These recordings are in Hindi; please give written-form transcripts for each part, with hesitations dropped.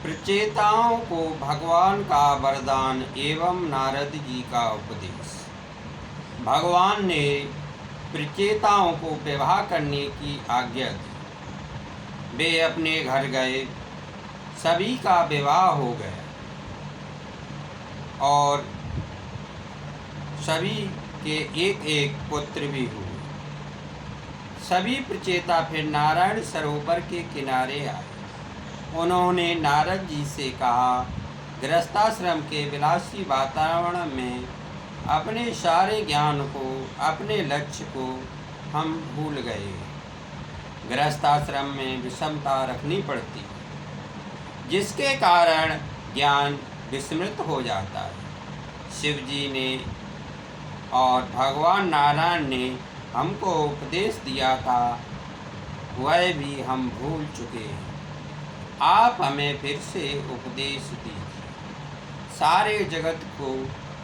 प्रचेताओं को भगवान का वरदान एवं नारद जी का उपदेश। भगवान ने प्रचेताओं को विवाह करने की आज्ञा दी। वे अपने घर गए, सभी का विवाह हो गया और सभी के एक एक पुत्र भी हुए। सभी प्रचेता फिर नारायण सरोवर के किनारे आए। उन्होंने नारद जी से कहा, गृहस्थाश्रम के विलासी वातावरण में अपने सारे ज्ञान को, अपने लक्ष्य को हम भूल गए। गृहस्थाश्रम में विषमता रखनी पड़ती है, जिसके कारण ज्ञान विस्मृत हो जाता है। शिव जी ने और भगवान नारायण ने हमको उपदेश दिया था, वह भी हम भूल चुके हैं। आप हमें फिर से उपदेश दीजिए। सारे जगत को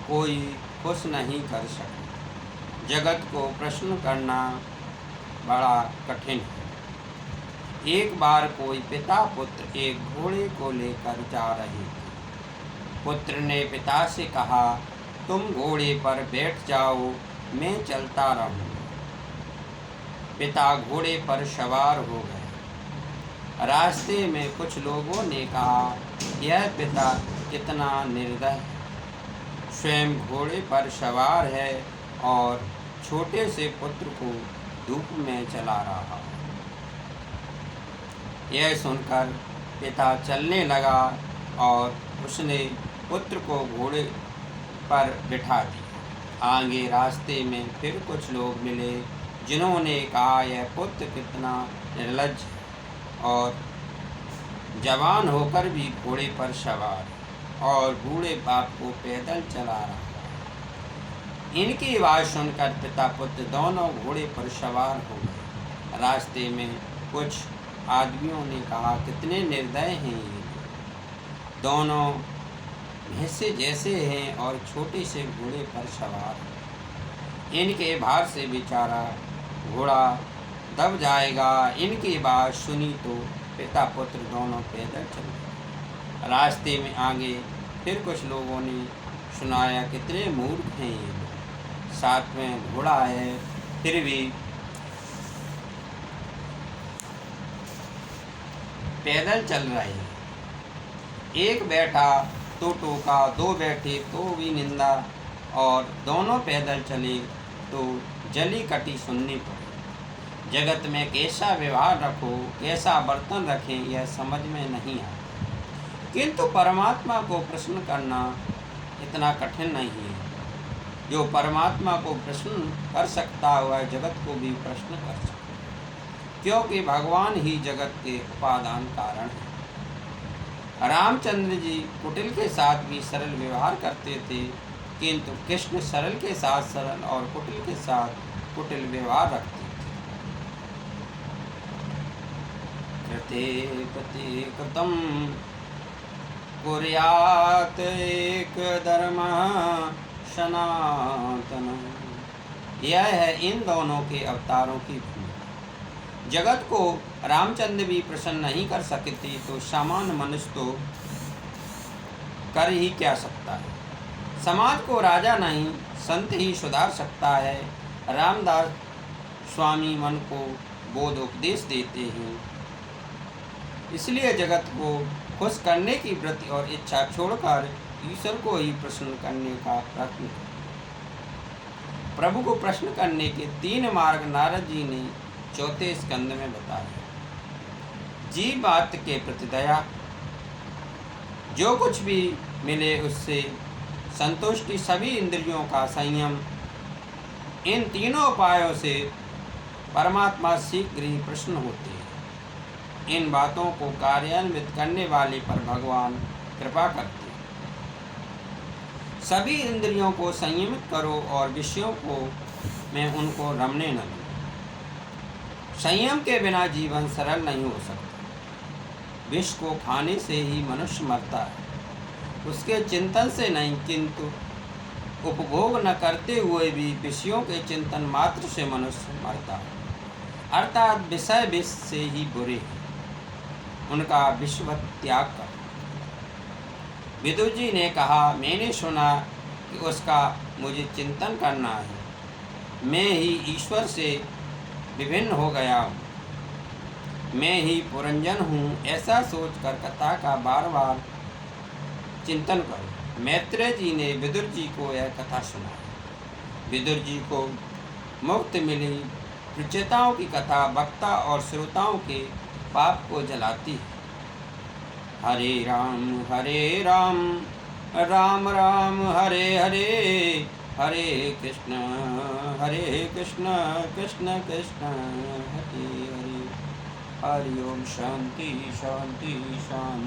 कोई खुश नहीं कर सकता। जगत को प्रश्न करना बड़ा कठिन है। एक बार कोई पिता पुत्र एक घोड़े को लेकर जा रहे थे। पुत्र ने पिता से कहा, तुम घोड़े पर बैठ जाओ, मैं चलता रहूँगा। पिता घोड़े पर सवार हो गए। रास्ते में कुछ लोगों ने कहा, यह पिता कितना निर्दय है, स्वयं घोड़े पर सवार है और छोटे से पुत्र को धूप में चला रहा। यह सुनकर पिता चलने लगा और उसने पुत्र को घोड़े पर बिठा दिया। आगे रास्ते में फिर कुछ लोग मिले, जिन्होंने कहा, यह पुत्र कितना निर्लज्ज है और जवान होकर भी घोड़े पर सवार और बूढ़े बाप को पैदल चला रहा है। इनकी आवाज़ सुनकर पिता पुत्र दोनों घोड़े पर सवार हो गए। रास्ते में कुछ आदमियों ने कहा, कितने निर्दय हैं ये दोनों, भैंसे जैसे हैं और छोटे से घोड़े पर सवार। इनके भार से बेचारा घोड़ा दब जाएगा। इनकी बात सुनी तो पिता पुत्र दोनों पैदल चले। रास्ते में आगे फिर कुछ लोगों ने सुनाया, कितने मूर्ख हैं ये लोग, साथ में घोड़ा है फिर भी पैदल चल रहे हैं। एक बैठा तो टोका, दो बैठे तो भी निंदा और दोनों पैदल चले तो जली कटी सुननी पड़ी। जगत में कैसा व्यवहार रखो, कैसा बर्तन रखें, यह समझ में नहीं आता। किंतु परमात्मा को प्रश्न करना इतना कठिन नहीं है। जो परमात्मा को प्रश्न कर सकता हुआ जगत को भी प्रश्न कर सकता, क्योंकि भगवान ही जगत के उपादान कारण है। रामचंद्र जी कुटिल के साथ भी सरल व्यवहार करते थे, किंतु कृष्ण सरल के साथ सरल और कुटिल के साथ कुटिल व्यवहार रखते थे। कृते कृतं कुर्यात् एक धर्म सनातन। यह है इन दोनों के अवतारों की भूमिका। जगत को रामचंद्र भी प्रसन्न नहीं कर सकते तो सामान्य मनुष्य तो कर ही क्या सकता है। समाज को राजा नहीं, संत ही सुधार सकता है। रामदास स्वामी मन को बोध उपदेश देते हैं। इसलिए जगत को खुश करने की वृत्ति और इच्छा छोड़कर ईश्वर को ही प्रश्न करने का प्रयत्न करें। प्रभु को प्रश्न करने के 3 मार्ग नारद जी ने 4थे स्कंद में बताया। जीव बात के प्रति दया, जो कुछ भी मिले उससे संतुष्टि, सभी इंद्रियों का संयम, इन तीनों उपायों से परमात्मा शीघ्र ही प्रसन्न होते हैं। इन बातों को कार्यान्वित करने वाले पर भगवान कृपा करते हैं। सभी इंद्रियों को संयमित करो और विषयों को में उनको रमने न दो। संयम के बिना जीवन सरल नहीं हो सकता। विष को खाने से ही मनुष्य मरता है, उसके चिंतन से नहीं, किंतु उपभोग न करते हुए भी विषयों के चिंतन मात्र से मनुष्य मरता है। अर्थात विषय विष से ही बुरे हैं, उनका विषवत त्याग कर। विदुर जी ने कहा, मैंने सुना कि उसका मुझे चिंतन करना है। मैं ही ईश्वर से विभिन्न हो गया हूँ, मैं ही पुरंजन हूँ, ऐसा सोचकर कथा का बार बार चिंतन करो। मैत्रेय जी ने विदुर जी को यह कथा सुनाई। विदुर जी को मुक्ति मिली। प्रचेताओं की कथा वक्ता और श्रोताओं के पाप को जलाती है। हरे राम राम राम हरे हरे, हरे कृष्ण कृष्ण कृष्ण हरे हरे। हरि ओम। शांति शांति शांति।